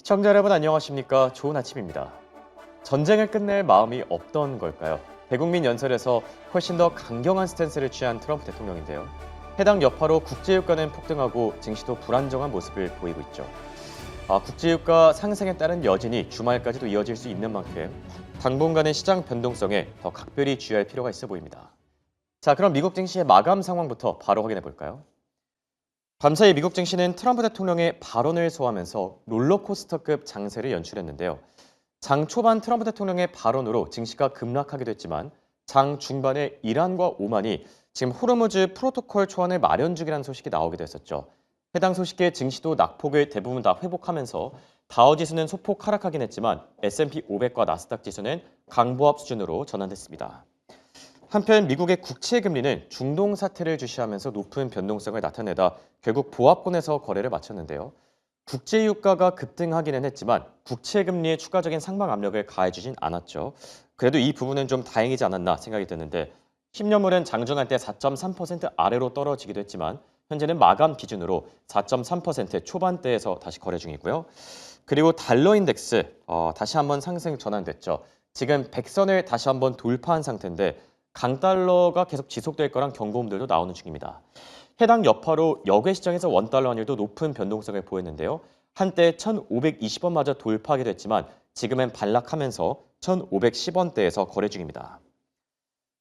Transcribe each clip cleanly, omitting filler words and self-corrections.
시청자 여러분 안녕하십니까? 좋은 아침입니다. 전쟁을 끝낼 마음이 없던 걸까요? 대국민 연설에서 훨씬 더 강경한 스탠스를 취한 트럼프 대통령인데요. 해당 여파로 국제유가는 폭등하고 증시도 불안정한 모습을 보이고 있죠. 국제유가 상승에 따른 여진이 주말까지도 이어질 수 있는 만큼 당분간의 시장 변동성에 더 각별히 주의할 필요가 있어 보입니다. 자, 그럼 미국 증시의 마감 상황부터 바로 확인해 볼까요? 밤사이 미국 증시는 트럼프 대통령의 발언을 소화하면서 롤러코스터급 장세를 연출했는데요. 장 초반 트럼프 대통령의 발언으로 증시가 급락하기도 했지만 장 중반에 이란과 오만이 지금 호르무즈 프로토콜 초안을 마련 중이라는 소식이 나오기도 했었죠. 해당 소식에 증시도 낙폭을 대부분 다 회복하면서 다우지수는 소폭 하락하긴 했지만 S&P 500과 나스닥 지수는 강보합 수준으로 전환됐습니다. 한편 미국의 국채 금리는 중동 사태를 주시하면서 높은 변동성을 나타내다 결국 보합권에서 거래를 마쳤는데요. 국제 유가가 급등하기는 했지만 국채 금리에 추가적인 상방 압력을 가해주진 않았죠. 그래도 이 부분은 좀 다행이지 않았나 생각이 드는데 10년물은 장중할 때 4.3% 아래로 떨어지기도 했지만 현재는 마감 기준으로 4.3% 초반대에서 다시 거래 중이고요. 그리고 달러 인덱스 다시 한번 상승 전환됐죠. 지금 100선을 다시 한번 돌파한 상태인데 강달러가 계속 지속될 거란 경고음들도 나오는 중입니다. 해당 여파로 역외 시장에서 원달러 환율도 높은 변동성을 보였는데요. 한때 1,520원마저 돌파하기도 했지만 지금은 반락하면서 1,510원대에서 거래 중입니다.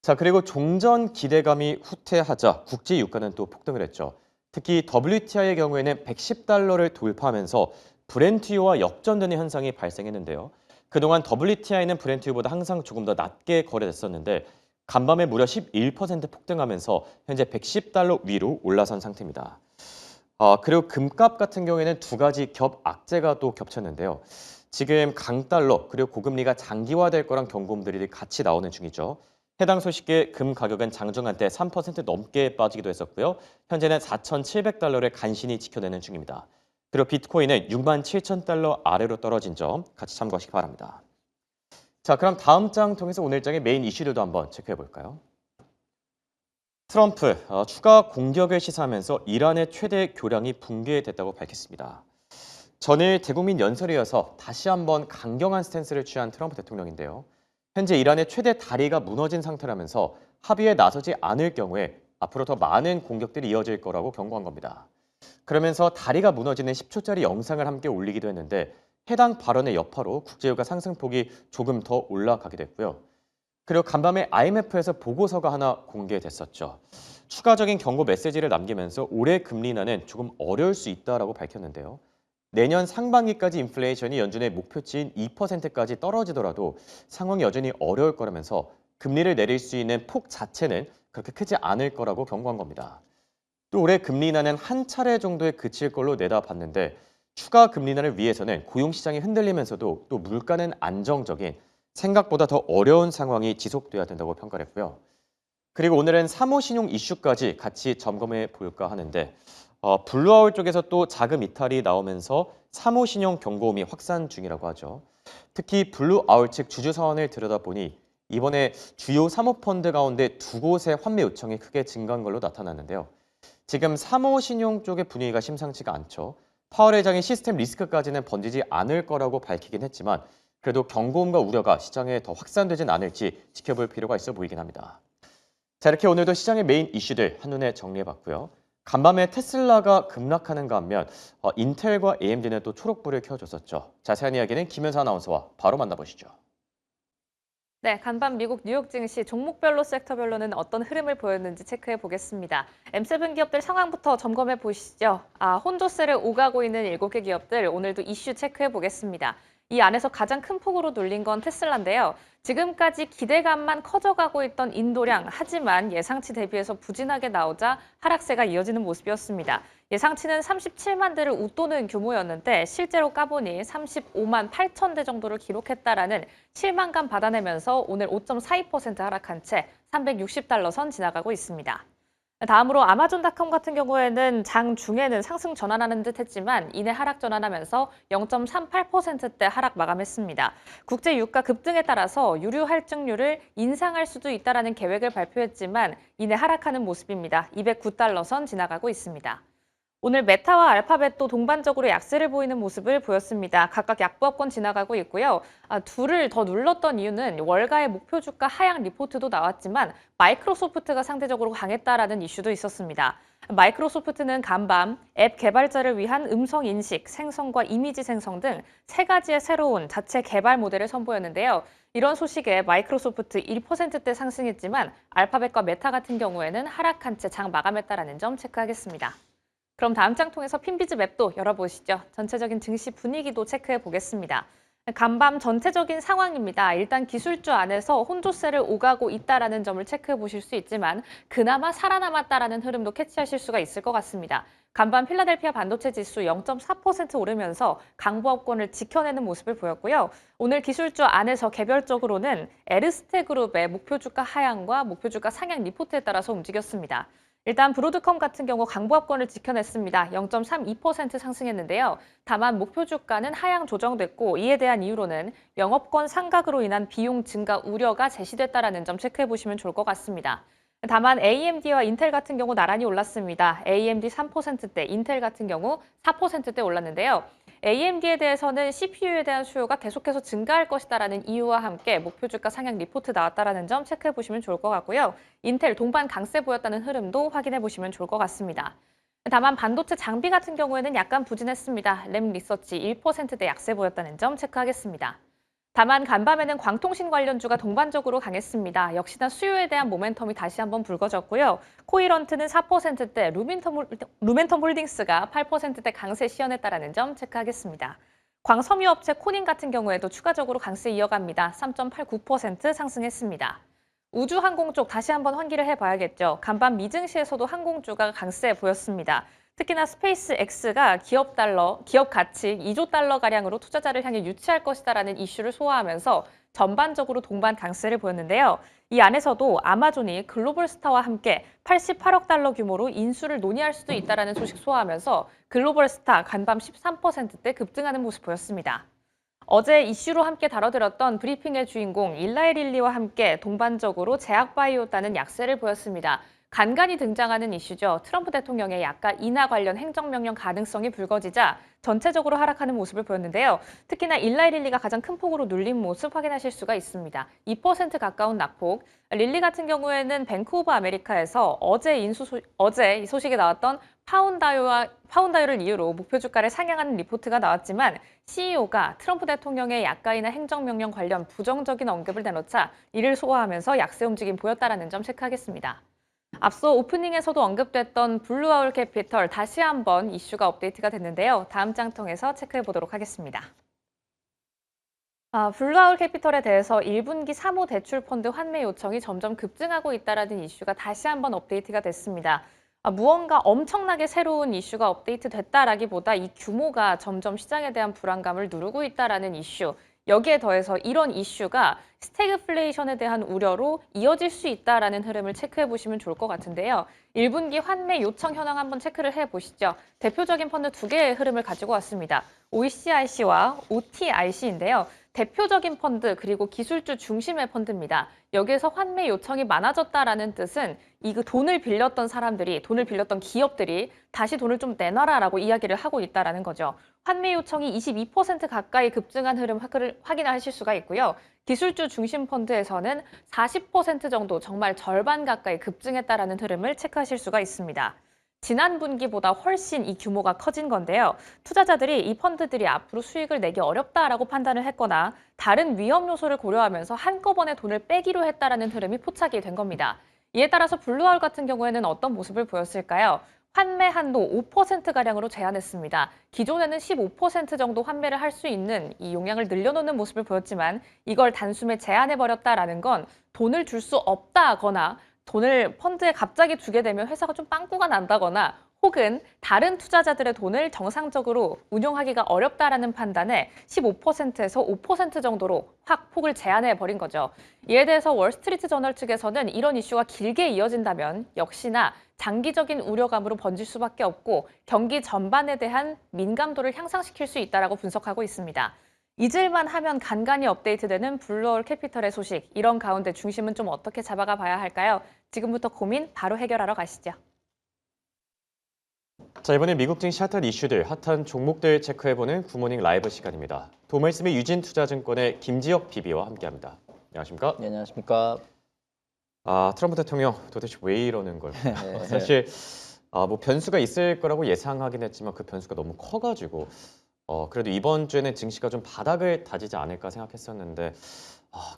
자, 그리고 종전 기대감이 후퇴하자 국제 유가는 또 폭등을 했죠. 특히 WTI의 경우에는 110달러를 돌파하면서 브렌트유와 역전되는 현상이 발생했는데요. 그동안 WTI는 브렌트유보다 항상 조금 더 낮게 거래됐었는데 간밤에 무려 11% 폭등하면서 현재 110달러 위로 올라선 상태입니다. 그리고 금값 같은 경우에는 두 가지 악재가 또 겹쳤는데요. 지금 강달러 그리고 고금리가 장기화될 거란 경고음들이 같이 나오는 중이죠. 해당 소식에 금 가격은 장중 한때 3% 넘게 빠지기도 했었고요. 현재는 4,700달러를 간신히 지켜내는 중입니다. 그리고 비트코인은 67,000달러 아래로 떨어진 점 같이 참고하시기 바랍니다. 자, 그럼 다음 장 통해서 오늘 장의 메인 이슈들도 한번 체크해 볼까요? 트럼프 추가 공격을 시사하면서 이란의 최대 교량이 붕괴됐다고 밝혔습니다. 전일 대국민 연설이어서 다시 한번 강경한 스탠스를 취한 트럼프 대통령인데요. 현재 이란의 최대 다리가 무너진 상태라면서 합의에 나서지 않을 경우에 앞으로 더 많은 공격들이 이어질 거라고 경고한 겁니다. 그러면서 다리가 무너지는 10초짜리 영상을 함께 올리기도 했는데 해당 발언의 여파로 국제유가 상승폭이 조금 더 올라가게 됐고요. 그리고 간밤에 IMF에서 보고서가 하나 공개됐었죠. 추가적인 경고 메시지를 남기면서 올해 금리 인하는 조금 어려울 수 있다라고 밝혔는데요. 내년 상반기까지 인플레이션이 연준의 목표치인 2%까지 떨어지더라도 상황이 여전히 어려울 거라면서 금리를 내릴 수 있는 폭 자체는 그렇게 크지 않을 거라고 경고한 겁니다. 또 올해 금리 인하는 한 차례 정도에 그칠 걸로 내다봤는데 추가 금리 인하를 위해서는 고용시장이 흔들리면서도 또 물가는 안정적인 생각보다 더 어려운 상황이 지속돼야 된다고 평가를 했고요. 그리고 오늘은 사모신용 이슈까지 같이 점검해 볼까 하는데 블루아울 쪽에서 또 자금 이탈이 나오면서 사모신용 경고음이 확산 중이라고 하죠. 특히 블루아울 측 주주 사원을 들여다보니 이번에 주요 사모펀드 가운데 두 곳의 환매 요청이 크게 증가한 걸로 나타났는데요. 지금 사모신용 쪽의 분위기가 심상치가 않죠. 파월 회장이 시스템 리스크까지는 번지지 않을 거라고 밝히긴 했지만 그래도 경고음과 우려가 시장에 더 확산되진 않을지 지켜볼 필요가 있어 보이긴 합니다. 자, 이렇게 오늘도 시장의 메인 이슈들 한눈에 정리해봤고요. 간밤에 테슬라가 급락하는가 하면 인텔과 AMD는 또 초록불을 켜줬었죠. 자세한 이야기는 김현사 아나운서와 바로 만나보시죠. 네, 간밤 미국 뉴욕 증시 종목별로 섹터별로는 어떤 흐름을 보였는지 체크해 보겠습니다. M7 기업들 상황부터 점검해 보시죠. 혼조세를 오가고 있는 7개 기업들 오늘도 이슈 체크해 보겠습니다. 이 안에서 가장 큰 폭으로 눌린 건 테슬라인데요. 지금까지 기대감만 커져가고 있던 인도량, 하지만 예상치 대비해서 부진하게 나오자 하락세가 이어지는 모습이었습니다. 예상치는 37만 대를 웃도는 규모였는데 실제로 까보니 35만 8천 대 정도를 기록했다라는 실망감 받아내면서 오늘 5.42% 하락한 채 360달러 선 지나가고 있습니다. 다음으로 아마존닷컴 같은 경우에는 장 중에는 상승 전환하는 듯 했지만 이내 하락 전환하면서 0.38%대 하락 마감했습니다. 국제 유가 급등에 따라서 유류 할증률을 인상할 수도 있다라는 계획을 발표했지만 이내 하락하는 모습입니다. 209달러 선 지나가고 있습니다. 오늘 메타와 알파벳도 동반적으로 약세를 보이는 모습을 보였습니다. 각각 약보합권 지나가고 있고요. 둘을 더 눌렀던 이유는 월가의 목표 주가 하향 리포트도 나왔지만 마이크로소프트가 상대적으로 강했다라는 이슈도 있었습니다. 마이크로소프트는 간밤, 앱 개발자를 위한 음성 인식, 생성과 이미지 생성 등 세 가지의 새로운 자체 개발 모델을 선보였는데요. 이런 소식에 마이크로소프트 1%대 상승했지만 알파벳과 메타 같은 경우에는 하락한 채 장 마감했다라는 점 체크하겠습니다. 그럼 다음 장 통해서 핀비즈 맵도 열어보시죠. 전체적인 증시 분위기도 체크해 보겠습니다. 간밤 전체적인 상황입니다. 일단 기술주 안에서 혼조세를 오가고 있다라는 점을 체크해 보실 수 있지만 그나마 살아남았다라는 흐름도 캐치하실 수가 있을 것 같습니다. 간밤 필라델피아 반도체 지수 0.4% 오르면서 강보합권을 지켜내는 모습을 보였고요. 오늘 기술주 안에서 개별적으로는 에르스테 그룹의 목표 주가 하향과 목표 주가 상향 리포트에 따라서 움직였습니다. 일단 브로드컴 같은 경우 강보합권을 지켜냈습니다. 0.32% 상승했는데요. 다만 목표 주가는 하향 조정됐고 이에 대한 이유로는 영업권 상각으로 인한 비용 증가 우려가 제시됐다라는 점 체크해 보시면 좋을 것 같습니다. 다만 AMD와 인텔 같은 경우 나란히 올랐습니다. AMD 3%대, 인텔 같은 경우 4%대 올랐는데요. AMD에 대해서는 CPU에 대한 수요가 계속해서 증가할 것이다라는 이유와 함께 목표 주가 상향 리포트 나왔다라는 점 체크해 보시면 좋을 것 같고요. 인텔 동반 강세 보였다는 흐름도 확인해 보시면 좋을 것 같습니다. 다만 반도체 장비 같은 경우에는 약간 부진했습니다. 램 리서치 1%대 약세 보였다는 점 체크하겠습니다. 다만 간밤에는 광통신 관련주가 동반적으로 강했습니다. 역시나 수요에 대한 모멘텀이 다시 한번 불거졌고요. 코이런트는 4%대, 루멘텀 홀딩스가 8%대 강세 시연했다라는 점 체크하겠습니다. 광섬유업체 코닌 같은 경우에도 추가적으로 강세 이어갑니다. 3.89% 상승했습니다. 우주항공 쪽 다시 한번 환기를 해봐야겠죠. 간밤 미증시에서도 항공주가 강세 보였습니다. 특히나 스페이스 X가 기업 가치 2조 달러 가량으로 투자자를 향해 유치할 것이다라는 이슈를 소화하면서 전반적으로 동반 강세를 보였는데요. 이 안에서도 아마존이 글로벌스타와 함께 88억 달러 규모로 인수를 논의할 수도 있다라는 소식 소화하면서 글로벌스타 간밤 13%대 급등하는 모습 보였습니다. 어제 이슈로 함께 다뤄드렸던 브리핑의 주인공 일라이 릴리와 함께 동반적으로 제약바이오다는 약세를 보였습니다. 간간히 등장하는 이슈죠. 트럼프 대통령의 약가 인하 관련 행정명령 가능성이 불거지자 전체적으로 하락하는 모습을 보였는데요. 특히나 일라이 릴리가 가장 큰 폭으로 눌린 모습 확인하실 수가 있습니다. 2% 가까운 낙폭. 릴리 같은 경우에는 뱅크 오브 아메리카에서 어제 이 소식에 나왔던 파운다유를 이유로 목표 주가를 상향하는 리포트가 나왔지만 CEO가 트럼프 대통령의 약가이나 행정명령 관련 부정적인 언급을 내놓자 이를 소화하면서 약세 움직임 보였다라는 점 체크하겠습니다. 앞서 오프닝에서도 언급됐던 블루아울 캐피털 다시 한번 이슈가 업데이트가 됐는데요. 다음 장 통해서 체크해 보도록 하겠습니다. 블루아울 캐피털에 대해서 1분기 사모대출펀드 환매 요청이 점점 급증하고 있다는 이슈가 다시 한번 업데이트가 됐습니다. 무언가 엄청나게 새로운 이슈가 업데이트 됐다라기보다 이 규모가 점점 시장에 대한 불안감을 누르고 있다라는 이슈. 여기에 더해서 이런 이슈가 스태그플레이션에 대한 우려로 이어질 수 있다라는 흐름을 체크해 보시면 좋을 것 같은데요. 1분기 환매 요청 현황 한번 체크를 해 보시죠. 대표적인 펀드 두 개의 흐름을 가지고 왔습니다. OECIC와 OTIC인데요. 대표적인 펀드 그리고 기술주 중심의 펀드입니다. 여기에서 환매 요청이 많아졌다라는 뜻은 이 돈을 빌렸던 사람들이, 돈을 빌렸던 기업들이 다시 돈을 좀 내놔라라고 이야기를 하고 있다라는 거죠. 환매 요청이 22% 가까이 급증한 흐름 확인하실 수가 있고요. 기술주 중심 펀드에서는 40% 정도 정말 절반 가까이 급증했다라는 흐름을 체크하실 수가 있습니다. 지난 분기보다 훨씬 이 규모가 커진 건데요. 투자자들이 이 펀드들이 앞으로 수익을 내기 어렵다라고 판단을 했거나 다른 위험 요소를 고려하면서 한꺼번에 돈을 빼기로 했다라는 흐름이 포착이 된 겁니다. 이에 따라서 블루아울 같은 경우에는 어떤 모습을 보였을까요? 환매 한도 5%가량으로 제한했습니다. 기존에는 15% 정도 환매를 할 수 있는 이 용량을 늘려놓는 모습을 보였지만 이걸 단숨에 제한해버렸다라는 건 돈을 줄 수 없다거나 돈을 펀드에 갑자기 주게 되면 회사가 좀 빵꾸가 난다거나 혹은 다른 투자자들의 돈을 정상적으로 운용하기가 어렵다라는 판단에 15%에서 5% 정도로 확 폭을 제한해 버린 거죠. 이에 대해서 월스트리트 저널 측에서는 이런 이슈가 길게 이어진다면 역시나 장기적인 우려감으로 번질 수밖에 없고 경기 전반에 대한 민감도를 향상시킬 수 있다라고 분석하고 있습니다. 잊을만 하면 간간히 업데이트되는 블루아울 캐피털의 소식, 이런 가운데 중심은 좀 어떻게 잡아가 봐야 할까요? 지금부터 고민 바로 해결하러 가시죠. 자, 이번엔 미국 증시 핫한 이슈들, 핫한 종목들 체크해보는 굿모닝 라이브 시간입니다. 도말씀의 유진투자증권의 김지혁 PB와 함께합니다. 안녕하십니까? 네, 안녕하십니까. 트럼프 대통령 도대체 왜 이러는 걸까요? 사실 뭐 변수가 있을 거라고 예상하긴 했지만 그 변수가 너무 커가지고 그래도 이번 주에는 증시가 좀 바닥을 다지지 않을까 생각했었는데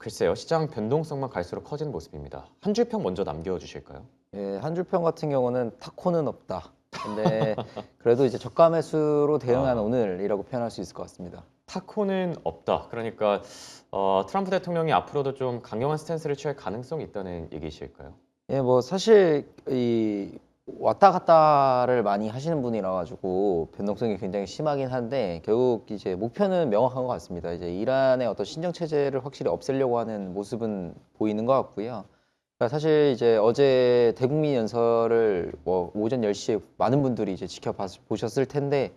글쎄요, 시장 변동성만 갈수록 커지는 모습입니다. 한 줄 평 먼저 남겨주실까요? 예, 한 줄 평 같은 경우는 타코는 없다. 근데 그래도 이제 저가 매수로 대응한 오늘이라고 표현할 수 있을 것 같습니다. 타코는 없다. 그러니까 트럼프 대통령이 앞으로도 좀 강경한 스탠스를 취할 가능성이 있다는 얘기실까요? 예, 뭐 사실 이 왔다 갔다를 많이 하시는 분이라 가지고 변동성이 굉장히 심하긴 한데 결국 이제 목표는 명확한 것 같습니다. 이제 이란의 어떤 신정 체제를 확실히 없애려고 하는 모습은 보이는 것 같고요. 그러니까 사실 이제 어제 대국민 연설을 뭐 오전 10시에 많은 분들이 이제 보셨을 텐데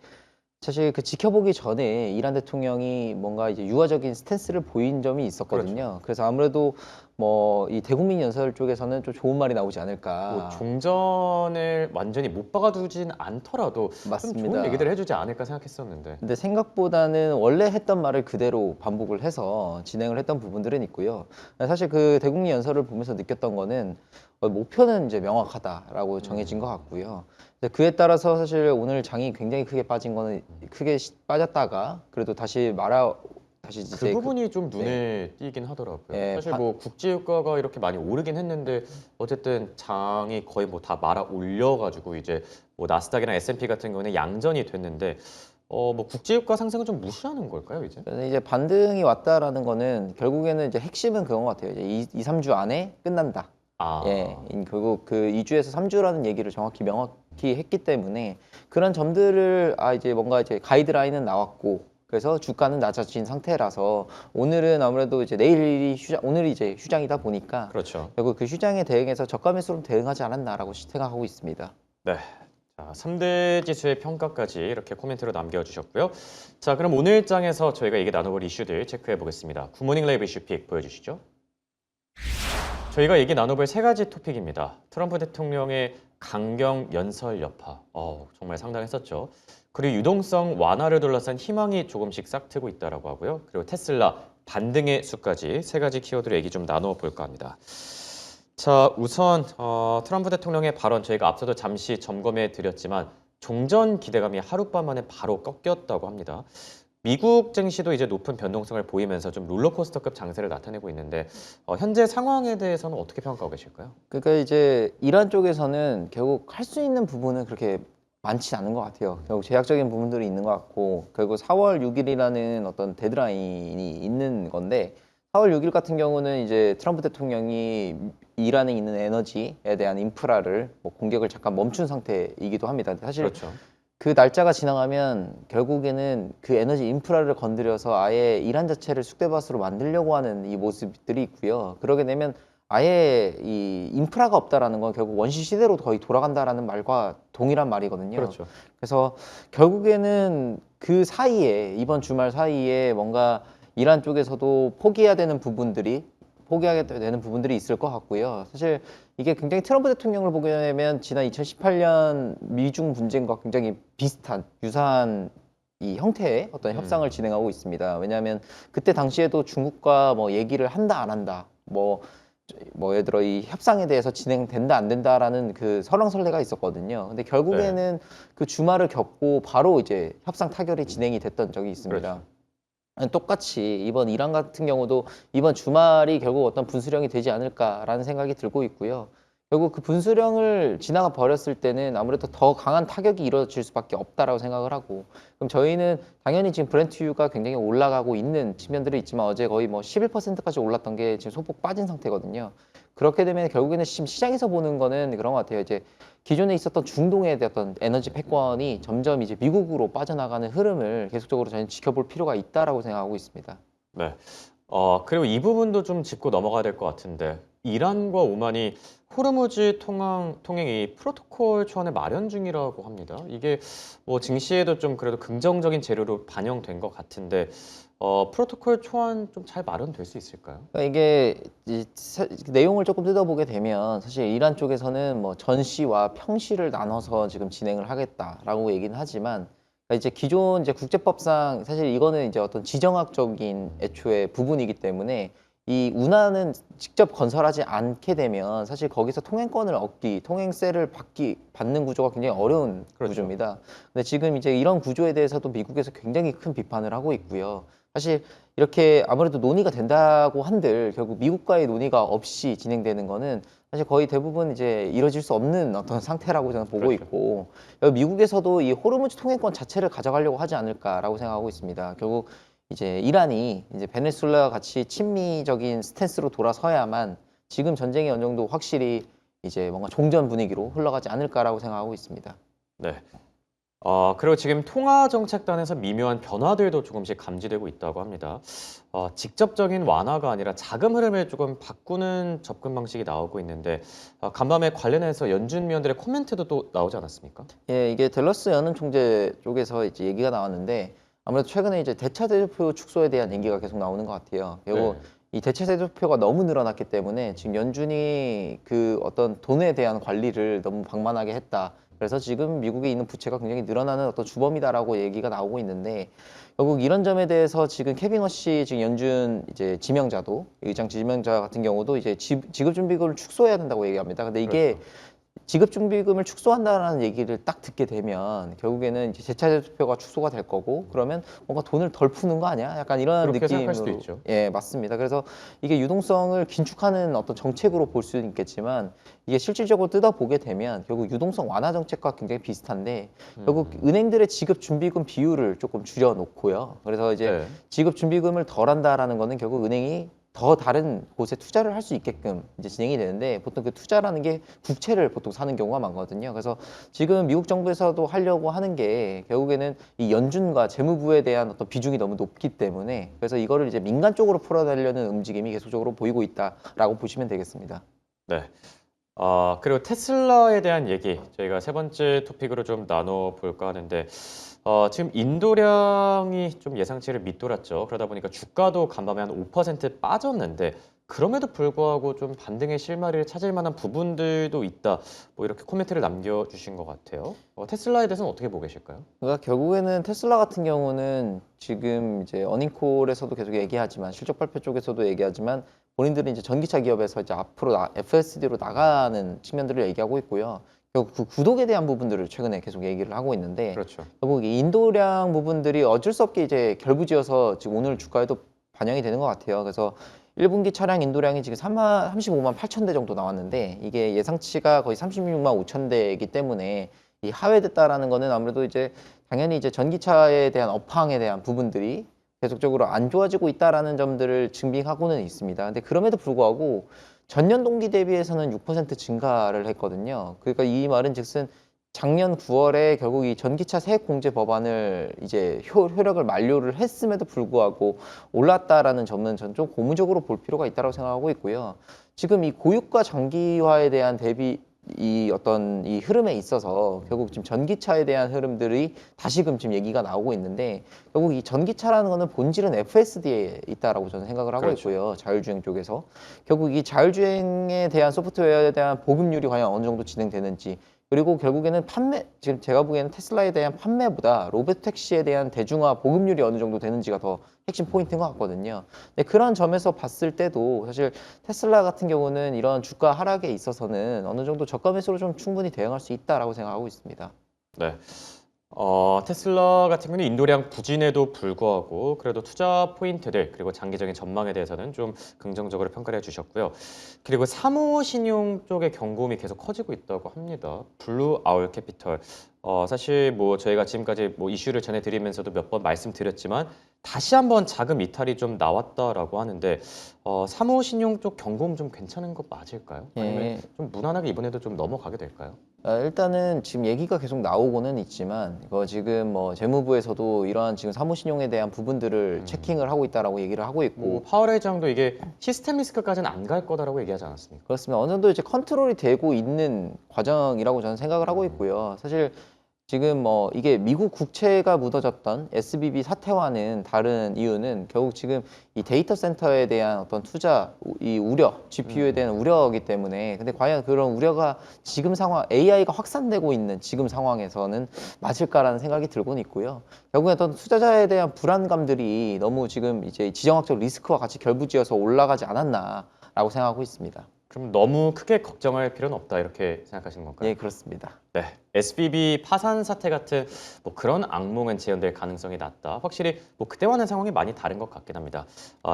사실 그 지켜보기 전에 이란 대통령이 뭔가 이제 유화적인 스탠스를 보인 점이 있었거든요. 그래서 아무래도 뭐 이 대국민 연설 쪽에서는 좀 좋은 말이 나오지 뭐 않을까. 종전을 완전히 못 박아두진 않더라도 좀 맞습니다. 좋은 얘기를 해주지 않을까 생각했었는데. 근데 생각보다는 원래 했던 말을 그대로 반복을 해서 진행을 했던 부분들은 있고요. 사실 그 대국민 연설을 보면서 느꼈던 거는 목표는 이제 명확하다라고 정해진 것 같고요. 근데 그에 따라서 사실 오늘 장이 굉장히 크게 빠진 거는 크게 빠졌다가 그래도 다시 이제 그 부분이 좀 눈에 띄긴 하더라고요. 예, 사실 뭐 국제유가가 이렇게 많이 오르긴 했는데 어쨌든 장이 거의 뭐 다 말아 올려가지고 이제 뭐 나스닥이나 S&P 같은 경우는 양전이 됐는데 뭐 국제유가 상승은 좀 무시하는 걸까요, 이제? 그래서 이제 반등이 왔다라는 거는 결국에는 이제 핵심은 그건 것 같아요. 이제 3주 안에 끝난다. 예, 결국 그 2주에서 3주라는 얘기를 명확히 했기 때문에 그런 점들을 이제 뭔가 이제 가이드라인은 나왔고 그래서 주가는 낮아진 상태라서 오늘은 아무래도 이제 오늘이 이제 휴장이다 보니까 그렇죠. 결국 그 휴장에 대응해서 저가 매수로 대응하지 않았나라고 생각하고 있습니다. 네. 자, 3대 지수의 평가까지 이렇게 코멘트로 남겨주셨고요. 자, 그럼 오늘 장에서 저희가 얘기 나눠볼 이슈들 체크해 보겠습니다. 굿모닝 라이브 이슈픽 보여주시죠. 저희가 얘기 나눠볼 세 가지 토픽입니다. 트럼프 대통령의 강경 연설 여파, 정말 상당했었죠. 그리고 유동성 완화를 둘러싼 희망이 조금씩 싹트고 있다라고 하고요. 그리고 테슬라 반등의 수까지 세 가지 키워드로 얘기 좀 나눠볼까 합니다. 자, 우선 트럼프 대통령의 발언 저희가 앞서도 잠시 점검해 드렸지만 종전 기대감이 하룻밤 만에 바로 꺾였다고 합니다. 미국 증시도 이제 높은 변동성을 보이면서 좀 롤러코스터급 장세를 나타내고 있는데 현재 상황에 대해서는 어떻게 평가하고 계실까요? 그러니까 이제 이란 쪽에서는 결국 할 수 있는 부분은 그렇게 많지 않은 것 같아요. 결국 제약적인 부분들이 있는 것 같고 결국 4월 6일이라는 어떤 데드라인이 있는 건데 4월 6일 같은 경우는 이제 트럼프 대통령이 이란에 있는 에너지에 대한 인프라를 뭐 공격을 잠깐 멈춘 상태이기도 합니다. 사실 그렇죠. 그 날짜가 지나가면 결국에는 그 에너지 인프라를 건드려서 아예 이란 자체를 쑥대밭으로 만들려고 하는 이 모습들이 있고요. 그러게 되면 아예 이 인프라가 없다라는 건 결국 원시 시대로 거의 돌아간다라는 말과 동일한 말이거든요. 그렇죠. 그래서 결국에는 그 사이에 이번 주말 사이에 뭔가 이란 쪽에서도 포기하게 되는 부분들이 있을 것 같고요. 사실 이게 굉장히 트럼프 대통령을 보게 되면 지난 2018년 미중 분쟁과 굉장히 유사한 이 형태의 어떤 협상을 진행하고 있습니다. 왜냐하면 그때 당시에도 중국과 뭐 얘기를 한다 안 한다 뭐 예를 들어 이 협상에 대해서 진행된다 안 된다라는 그 설왕설래가 있었거든요. 근데 결국에는 그 주말을 겪고 바로 이제 협상 타결이 진행이 됐던 적이 있습니다. 똑같이 이번 이란 같은 경우도 이번 주말이 결국 어떤 분수령이 되지 않을까라는 생각이 들고 있고요. 결국 그 분수령을 지나가 버렸을 때는 아무래도 더 강한 타격이 이루어질 수밖에 없다라고 생각을 하고 그럼 저희는 당연히 지금 브렌트유가 굉장히 올라가고 있는 측면들이 있지만 어제 거의 뭐 11%까지 올랐던 게 지금 소폭 빠진 상태거든요. 그렇게 되면 결국에는 지금 시장에서 보는 거는 그런 것 같아요. 이제 기존에 있었던 중동에 대한 에너지 패권이 점점 이제 미국으로 빠져나가는 흐름을 계속적으로 저희는 지켜볼 필요가 있다라고 생각하고 있습니다. 네. 그리고 이 부분도 좀 짚고 넘어가야 될 것 같은데 이란과 오만이 호르무즈 통행이 프로토콜 초안을 마련 중이라고 합니다. 이게 뭐 증시에도 좀 그래도 긍정적인 재료로 반영된 것 같은데 프로토콜 초안 좀 잘 마련될 수 있을까요? 그러니까 이게 내용을 조금 뜯어보게 되면 사실 이란 쪽에서는 뭐 전시와 평시를 나눠서 지금 진행을 하겠다라고 얘기는 하지만 그러니까 이제 기존 이제 국제법상 사실 이거는 이제 어떤 지정학적인 애초에 부분이기 때문에 이 운하는 직접 건설하지 않게 되면 사실 거기서 통행권을 통행세를 받는 구조가 굉장히 어려운 그렇죠. 구조입니다. 근데 지금 이제 이런 구조에 대해서도 미국에서 굉장히 큰 비판을 하고 있고요. 사실 이렇게 아무래도 논의가 된다고 한들 결국 미국과의 논의가 없이 진행되는 거는 사실 거의 대부분 이제 이뤄질 수 없는 어떤 상태라고 저는 보고 그렇죠. 있고 미국에서도 이 호르무즈 통행권 자체를 가져가려고 하지 않을까라고 생각하고 있습니다. 결국 이제 이란이 이제 베네수엘라와 같이 친미적인 스탠스로 돌아서야만 지금 전쟁이 어느 정도 확실히 이제 뭔가 종전 분위기로 흘러가지 않을까라고 생각하고 있습니다. 네. 그리고 지금 통화정책단에서 미묘한 변화들도 조금씩 감지되고 있다고 합니다. 직접적인 완화가 아니라 자금 흐름을 조금 바꾸는 접근 방식이 나오고 있는데, 간밤에 관련해서 연준 위원들의 코멘트도 또 나오지 않았습니까? 예, 이게 델러스 연은 총재 쪽에서 이제 얘기가 나왔는데 아무래도 최근에 이제 대차 대조표 축소에 대한 얘기가 계속 나오는 것 같아요. 그리고 네. 이 대차 대조표가 너무 늘어났기 때문에 지금 연준이 그 어떤 돈에 대한 관리를 너무 방만하게 했다. 그래서 지금 미국에 있는 부채가 굉장히 늘어나는 어떤 주범이다라고 얘기가 나오고 있는데 결국 이런 점에 대해서 지금 케빈 허시 지금 연준 이제 지명자도 의장 지명자 같은 경우도 이제 지급 준비금을 축소해야 된다고 얘기합니다. 근데 이게 그렇죠. 지급준비금을 축소한다라는 얘기를 딱 듣게 되면 결국에는 이제 재차대표가 축소가 될 거고 그러면 뭔가 돈을 덜 푸는 거 아니야? 약간 이런 그렇게 생각할 느낌으로 수도 있죠. 예 맞습니다. 그래서 이게 유동성을 긴축하는 어떤 정책으로 볼 수는 있겠지만 이게 실질적으로 뜯어보게 되면 결국 유동성 완화 정책과 굉장히 비슷한데 결국 은행들의 지급준비금 비율을 조금 줄여놓고요. 그래서 이제 네. 지급준비금을 덜 한다라는 거는 결국 은행이 더 다른 곳에 투자를 할 수 있게끔 이제 진행이 되는데 보통 그 투자라는 게 국채를 보통 사는 경우가 많거든요. 그래서 지금 미국 정부에서도 하려고 하는 게 결국에는 이 연준과 재무부에 대한 어떤 비중이 너무 높기 때문에 그래서 이거를 이제 민간 쪽으로 풀어내려는 움직임이 계속적으로 보이고 있다라고 보시면 되겠습니다. 네. 그리고 테슬라에 대한 얘기 저희가 세 번째 토픽으로 좀 나눠볼까 하는데 지금 인도량이 좀 예상치를 밑돌았죠. 그러다 보니까 주가도 간밤에 한 5% 빠졌는데 그럼에도 불구하고 좀 반등의 실마리를 찾을 만한 부분들도 있다. 뭐 이렇게 코멘트를 남겨주신 것 같아요. 테슬라에 대해서는 어떻게 보고 계실까요? 그러니까 결국에는 테슬라 같은 경우는 지금 이제 어닝콜에서도 계속 얘기하지만 실적 발표 쪽에서도 얘기하지만 본인들은 이제 전기차 기업에서 이제 앞으로 FSD로 나가는 측면들을 얘기하고 있고요. 결국 그 구독에 대한 부분들을 최근에 계속 얘기를 하고 있는데 그렇죠. 결국 이 인도량 부분들이 어쩔 수 없게 이제 결부지어서 지금 오늘 주가에도 반영이 되는 것 같아요. 그래서 1분기 차량 인도량이 지금 35만 8천 대 정도 나왔는데 이게 예상치가 거의 36만 5천 대이기 때문에 이 하회됐다라는 거는 아무래도 이제 당연히 이제 전기차에 대한 업황에 대한 부분들이 계속적으로 안 좋아지고 있다라는 점들을 증빙하고는 있습니다. 근데 그럼에도 불구하고 전년 동기 대비해서는 6% 증가를 했거든요. 그러니까 이 말은 즉슨 작년 9월에 결국 이 전기차 세액 공제 법안을 이제 효력을 만료를 했음에도 불구하고 올랐다라는 점은 전 좀 고무적으로 볼 필요가 있다고 생각하고 있고요. 지금 이 고유가 장기화에 대한 이 어떤 이 흐름에 있어서 결국 지금 전기차에 대한 흐름들이 다시금 지금 얘기가 나오고 있는데 결국 이 전기차라는 거는 본질은 FSD에 있다라고 저는 생각을 하고 그렇죠. 있고요. 자율주행 쪽에서 결국 이 자율주행에 대한 소프트웨어에 대한 보급률이 과연 어느 정도 진행되는지 그리고 결국에는 지금 제가 보기에는 테슬라에 대한 판매보다 로봇택시에 대한 대중화 보급률이 어느 정도 되는지가 더 핵심 포인트인 것 같거든요. 근데 그런 점에서 봤을 때도 사실 테슬라 같은 경우는 이런 주가 하락에 있어서는 어느 정도 저가 매수로 좀 충분히 대응할 수 있다라고 생각하고 있습니다. 네. 테슬라 같은 경우는 인도량 부진에도 불구하고 그래도 투자 포인트들 그리고 장기적인 전망에 대해서는 좀 긍정적으로 평가를 해주셨고요. 그리고 사모 신용 쪽의 경고음이 계속 커지고 있다고 합니다. 블루 아울 캐피털. 사실 뭐 저희가 지금까지 뭐 이슈를 전해드리면서도 몇 번 말씀드렸지만 다시 한번 자금 이탈이 좀 나왔다라고 하는데 사모 신용 쪽 경고음 좀 괜찮은 거 맞을까요? 아니면 예. 좀 무난하게 이번에도 좀 넘어가게 될까요? 일단은 지금 얘기가 계속 나오고는 있지만 이거 지금 뭐 재무부에서도 이러한 지금 사무신용에 대한 부분들을 체킹을 하고 있다라고 얘기를 하고 있고 뭐 파월 회장도 이게 시스템 리스크까지는 안 갈 거다라고 얘기하지 않았습니까? 그렇습니다. 어느 정도 이제 컨트롤이 되고 있는 과정이라고 저는 생각을 하고 있고요. 사실 지금 뭐 이게 미국 국채가 묻어졌던 SBB 사태와는 다른 이유는 결국 지금 이 데이터 센터에 대한 어떤 투자, 이 우려, GPU에 대한 우려이기 때문에 근데 과연 그런 우려가 지금 상황, AI가 확산되고 있는 지금 상황에서는 맞을까라는 생각이 들고는 있고요. 결국에 어떤 투자자에 대한 불안감들이 너무 지금 이제 지정학적 리스크와 같이 결부지어서 올라가지 않았나라고 생각하고 있습니다. 그럼 너무 크게 걱정할 필요는 없다 이렇게 생각하시는 건가요? 예, 그렇습니다. 네, SBB 파산 사태 같은 뭐 그런 악몽은 재현될 가능성이 낮다. 확실히 뭐 그때와는 상황이 많이 다른 것 같긴 합니다.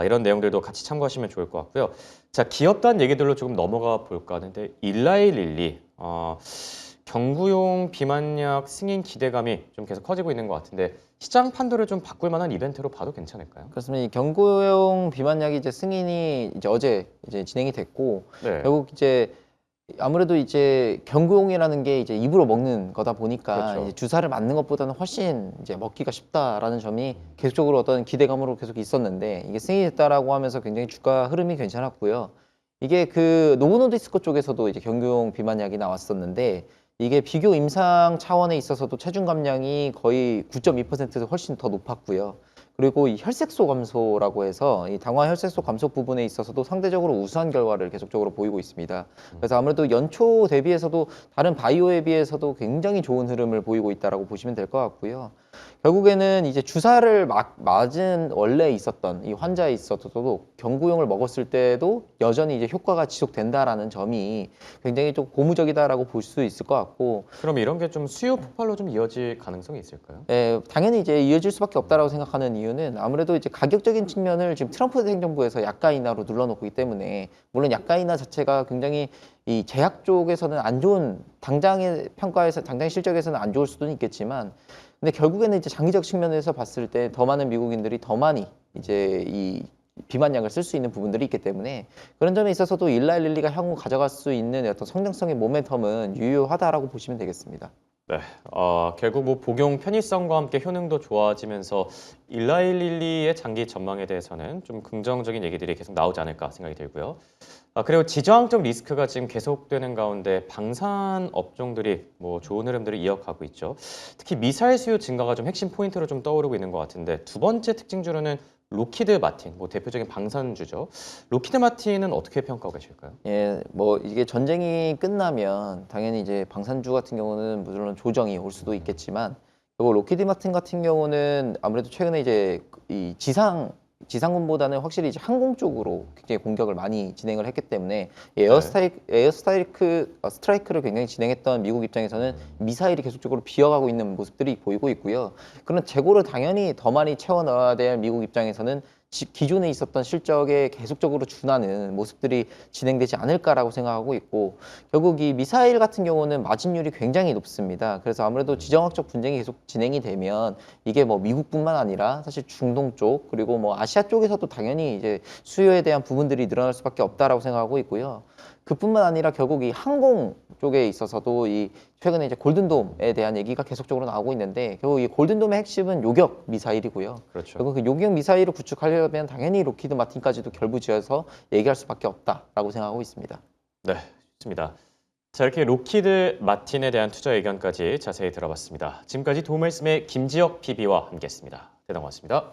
이런 내용들도 같이 참고하시면 좋을 것 같고요. 자, 기업단 얘기들로 조금 넘어가 볼까 하는데 일라이릴리 경구용 비만약 승인 기대감이 좀 계속 커지고 있는 것 같은데 시장 판도를 좀 바꿀 만한 이벤트로 봐도 괜찮을까요? 그렇습니다. 이 경구용 비만약이 이제 승인이 이제 어제 이제 진행이 됐고 네, 결국 이제 아무래도 이제 경구용이라는 게 이제 입으로 먹는 거다 보니까 그렇죠. 이제 주사를 맞는 것보다는 훨씬 이제 먹기가 쉽다라는 점이 계속적으로 어떤 기대감으로 계속 있었는데 이게 승인됐다라고 하면서 굉장히 주가 흐름이 괜찮았고요. 이게 그 노보노디스코 쪽에서도 이제 경구용 비만약이 나왔었는데 이게 비교 임상 차원에 있어서도 체중 감량이 거의 9.2%에서 훨씬 더 높았고요. 그리고 이 혈색소 감소라고 해서 이 당화 혈색소 감소 부분에 있어서도 상대적으로 우수한 결과를 계속적으로 보이고 있습니다. 그래서 아무래도 연초 대비해서도 다른 바이오에 비해서도 굉장히 좋은 흐름을 보이고 있다라고 보시면 될 것 같고요. 결국에는 이제 주사를 맞은 원래 있었던 이 환자에 있어서도 경구용을 먹었을 때도 여전히 이제 효과가 지속된다라는 점이 굉장히 좀 고무적이다라고 볼 수 있을 것 같고 그럼 이런 게 좀 수요 폭발로 좀 이어질 가능성이 있을까요? 당연히 이제 이어질 수밖에 없다라고 생각하는 이유는 아무래도 이제 가격적인 측면을 지금 트럼프 행정부에서 약가 인하로 눌러놓고 있기 때문에 물론 약가 인하 자체가 굉장히 이 제약 쪽에서는 안 좋은 당장의 평가에서 당장의 실적에서는 안 좋을 수도 있겠지만 근데 결국에는 이제 장기적 측면에서 봤을 때 더 많은 미국인들이 더 많이 이제 이 비만약을 쓸 수 있는 부분들이 있기 때문에 그런 점에 있어서도 일라일릴리가 향후 가져갈 수 있는 어떤 성장성의 모멘텀은 유효하다라고 보시면 되겠습니다. 네, 결국 뭐 복용 편의성과 함께 효능도 좋아지면서 일라일릴리의 장기 전망에 대해서는 좀 긍정적인 얘기들이 계속 나오지 않을까 생각이 들고요. 그리고 지정학적 리스크가 지금 계속되는 가운데 방산 업종들이 뭐 좋은 흐름들을 이어가고 있죠. 특히 미사일 수요 증가가 좀 핵심 포인트로 좀 떠오르고 있는 것 같은데 두 번째 특징주로는 로키드 마틴, 뭐 대표적인 방산주죠. 로키드 마틴은 어떻게 평가하고 계실까요? 예, 뭐 이게 전쟁이 끝나면 당연히 이제 방산주 같은 경우는 물론 조정이 올 수도 있겠지만 그리고 로키드 마틴 같은 경우는 아무래도 최근에 이제 이 지상군보다는 확실히 이제 항공 쪽으로 굉장히 공격을 많이 진행을 했기 때문에 스트라이크를 굉장히 진행했던 미국 입장에서는 미사일이 계속적으로 비어가고 있는 모습들이 보이고 있고요. 그런 재고를 당연히 더 많이 채워 넣어야 될 미국 입장에서는 기존에 있었던 실적에 계속적으로 준하는 모습들이 진행되지 않을까라고 생각하고 있고 결국 이 미사일 같은 경우는 마진율이 굉장히 높습니다. 그래서 아무래도 지정학적 분쟁이 계속 진행이 되면 이게 뭐 미국뿐만 아니라 사실 중동 쪽 그리고 뭐 아시아 쪽에서도 당연히 이제 수요에 대한 부분들이 늘어날 수밖에 없다라고 생각하고 있고요. 그뿐만 아니라 결국 이 항공 쪽에 있어서도 이 최근에 이제 골든돔에 대한 얘기가 계속적으로 나오고 있는데 결국 이 골든돔의 핵심은 요격 미사일이고요. 그렇죠. 결국 그 요격 미사일을 구축하려면 당연히 로키드 마틴까지도 결부지어서 얘기할 수밖에 없다라고 생각하고 있습니다. 네, 좋습니다. 자, 이렇게 로키드 마틴에 대한 투자 의견까지 자세히 들어봤습니다. 지금까지 도움말씀의 김지혁 PB와 함께했습니다. 대단히 고맙습니다.